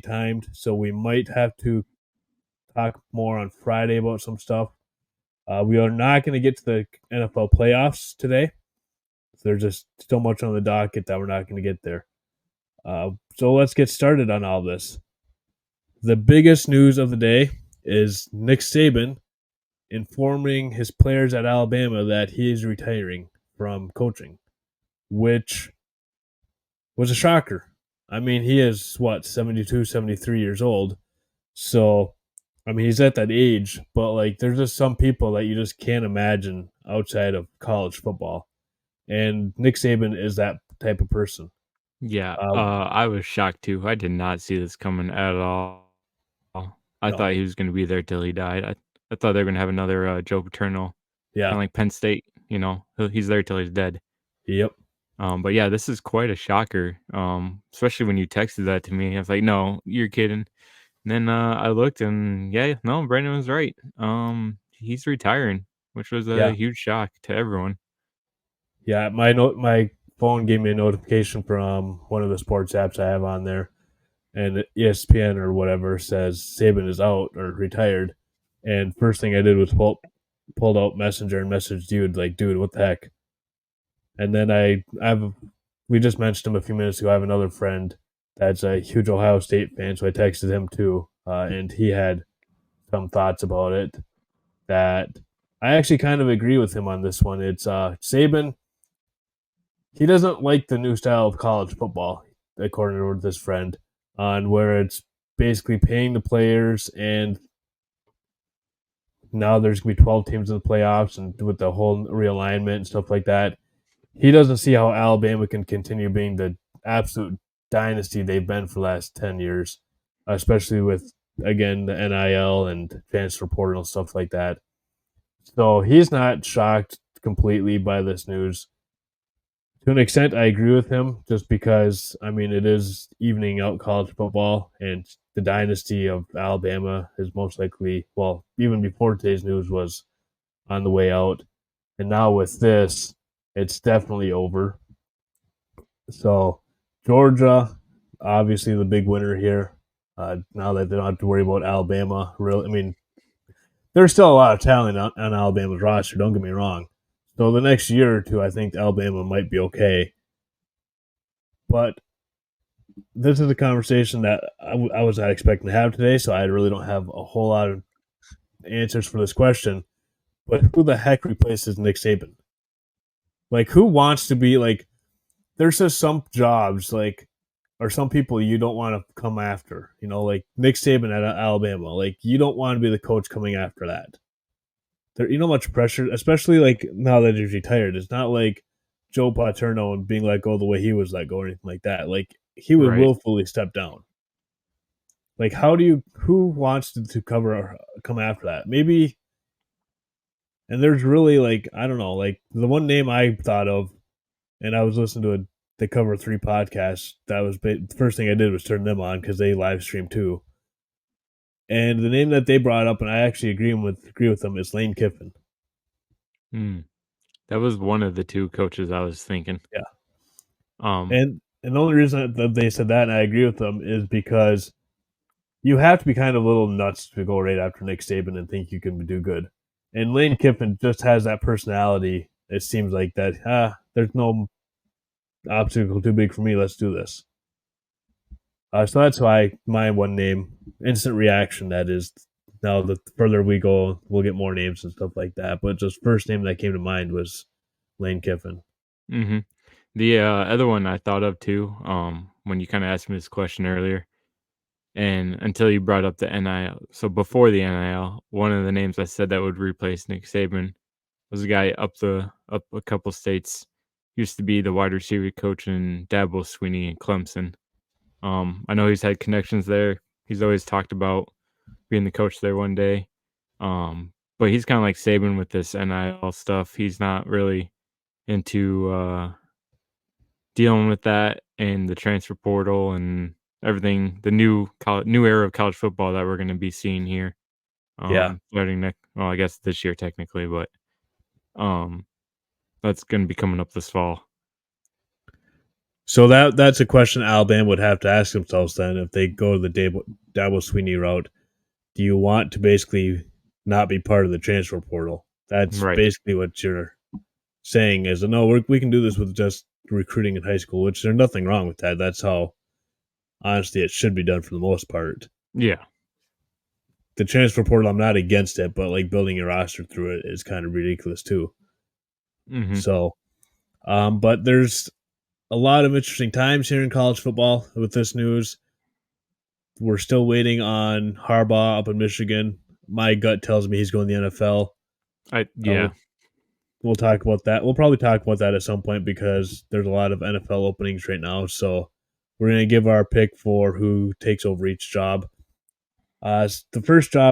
timed, so we might have to talk more on Friday about some stuff. We are not going to get to the NFL playoffs today. There's just so much on the docket that we're not going to get there. So let's get started on all this. The biggest news of the day is Nick Saban informing his players at Alabama that he is retiring from coaching, which was a shocker. I mean, he is, 72, 73 years old. So, I mean, he's at that age, but like, there's just some people that you just can't imagine outside of college football. And Nick Saban is that type of person. Yeah, Uh, I was shocked too. I did not see this coming at all. I no, thought he was going to be there till he died. I thought they were going to have another Joe Paterno, kind yeah, of like Penn State. He's there till he's dead. yep, But yeah, this is quite a shocker. Especially when you texted that to me. I was like, no, you're kidding. And then I looked and yeah, no, Brandon was right. He's retiring, which was yeah, a huge shock to everyone. yeah. My phone gave me a notification from one of the sports apps I have on there, and ESPN or whatever says Saban is out or retired. And first thing I did was pulled out Messenger and messaged you like, dude, what the heck? And then we just mentioned him a few minutes ago. I have another friend that's a huge Ohio State fan, so I texted him too, and he had some thoughts about it that I actually kind of agree with him on this one. It's Saban. He doesn't like the new style of college football, according to this friend, on where it's basically paying the players, and now there's gonna be 12 teams in the playoffs, and with the whole realignment and stuff like that. He doesn't see how Alabama can continue being the absolute dynasty they've been for the last 10 years, especially with, again, the NIL and transfer portal and stuff like that. So he's not shocked completely by this news. To an extent, I agree with him just because, I mean, it is evening out college football, and the dynasty of Alabama is most likely, well, even before today's news, was on the way out. And now with this, it's definitely over. So Georgia, obviously the big winner here. Now that they don't have to worry about Alabama, really, I mean, there's still a lot of talent on Alabama's roster. Don't get me wrong. So the next year or two, I think Alabama might be okay. But this is a conversation that I was not expecting to have today, so I really don't have a whole lot of answers for this question. But who the heck replaces Nick Saban? Like, who wants to be like? There's just some jobs like or some people you don't want to come after. You know, like Nick Saban at Alabama. Like you don't want to be the coach coming after that. There, you know, much pressure, especially like now that he's retired. It's not like Joe Paterno and being let go the way he was let go or anything like that. Like he would Right. willfully step down. Like how do you? Who wants to cover or come after that? Maybe. And there's really like I don't know, like the one name I thought of, and I was listening to the Cover Three podcast. That was the first thing I did was turn them on because they live stream too. And the name that they brought up, and I actually agree with them, is Lane Kiffin. Hmm. That was one of the two coaches I was thinking. Yeah, Um, and the only reason that they said that, and I agree with them, is because you have to be kind of a little nuts to go right after Nick Saban and think you can do good. And Lane Kiffin just has that personality. It seems like that. There's no obstacle too big for me. Let's do this. So that's why my one name, instant reaction, that is. Now, the further we go, we'll get more names and stuff like that. But just first name that came to mind was Lane Kiffin. hmm The other one I thought of too, when you kind of asked me this question earlier, and until you brought up the NIL. So before the NIL, one of the names I said that would replace Nick Saban was a guy up a couple states. Used to be the wide receiver coach in Dabo Sweeney in Clemson. I know he's had connections there. He's always talked about being the coach there one day. But he's kind of like Saban with this NIL stuff. He's not really into dealing with that and the transfer portal and everything, the new era of college football that we're going to be seeing here. Yeah, Starting next, well, I guess this year technically, but um, that's going to be coming up this fall. So that's a question Alabama would have to ask themselves then if they go the Dabo Sweeney route. Do you want to basically not be part of the transfer portal? That's Right. basically what you're saying is, no, we can do this with just recruiting in high school, which there's nothing wrong with that. That's how, honestly, it should be done for the most part. Yeah. The transfer portal, I'm not against it, but like building your roster through it is kind of ridiculous too. Mm-hmm. So, but there's a lot of interesting times here in college football with this news. We're still waiting on Harbaugh up in Michigan. My gut tells me he's going to the NFL. Yeah. We'll talk about that. We'll probably talk about that at some point because there's a lot of NFL openings right now. So we're going to give our pick for who takes over each job. The first job